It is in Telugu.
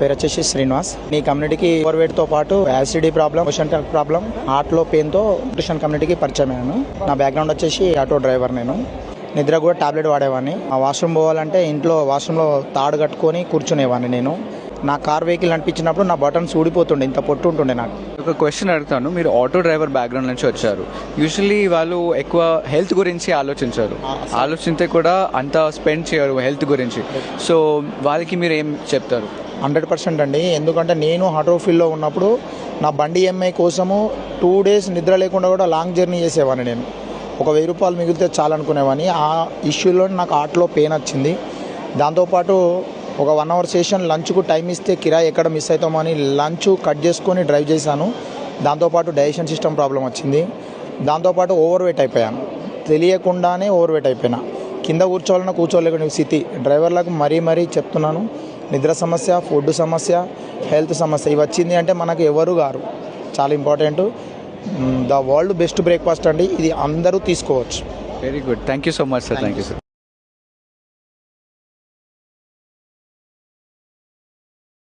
పేరు వచ్చేసి శ్రీనివాస్. ఈ కమ్యూనిటీకి ఓవర్ వెయిట్ తో పాటు acidity problem, motion problem, heart లో పెయిన్ తో న్యూట్రిషన్ కమ్యూనిటీకి పరిచయం అయ్యాను. నా బ్యాక్గ్రౌండ్ వచ్చేసి ఆటో డ్రైవర్. నేను నిద్ర కూడా టాబ్లెట్ వాడేవాడిని. ఆ వాష్రూమ్ పోవాలంటే ఇంట్లో వాష్రూమ్లో తాడు కట్టుకొని కూర్చునేవాడిని. నేను నా కార్ వెహికల్ నడిపించినప్పుడు నా బటన్స్ ఊడిపోతుండే, ఇంత పొట్టు ఉంటుండే నాకు. ఒక క్వశ్చన్ అడుగుతాను. మీరు ఆటో డ్రైవర్ బ్యాక్గ్రౌండ్ నుంచి వచ్చారు. యూజువల్లీ వాళ్ళు ఎక్కువ హెల్త్ గురించి ఆలోచించారు, ఆలోచిస్తే కూడా అంత స్పెండ్ చేయరు హెల్త్ గురించి. సో వాళ్ళకి మీరు ఏం చెప్తారు? 100% అండి. ఎందుకంటే నేను ఆటో ఫీల్డ్లో ఉన్నప్పుడు నా బండి ఈఎంఐ కోసము 2 days నిద్ర లేకుండా కూడా లాంగ్ జర్నీ చేసేవాడిని. నేను ఒక 1000 రూపాయలు మిగిలితే చాలనుకునేవాడిని. ఆ ఇష్యూలో నాకు హార్ట్లో పెయిన్ వచ్చింది. దాంతోపాటు ఒక 1 hour సెషన్ లంచ్కు టైం ఇస్తే కిరాయి ఎక్కడ మిస్ అవుతామని లంచ్ కట్ చేసుకొని డ్రైవ్ చేశాను. దాంతోపాటు డైజెషన్ సిస్టమ్ ప్రాబ్లం వచ్చింది. దాంతోపాటు ఓవర్ వెయిట్ అయిపోయాను. తెలియకుండానే ఓవర్ వెయిట్ అయిపోయినా. కింద కూర్చోవాలన్నా కూర్చోలేకుండా స్థితి. డ్రైవర్లకు మరీ చెప్తున్నాను, నిద్ర సమస్య, ఫుడ్ సమస్య, హెల్త్ సమస్య ఇవి వచ్చింది అంటే మనకు ఎవరు గారు. చాలా important. The world best breakfast అండి. ఇది అందరూ తీసుకోవచ్చు. Very good. Thank you so much sir. Thank you sir.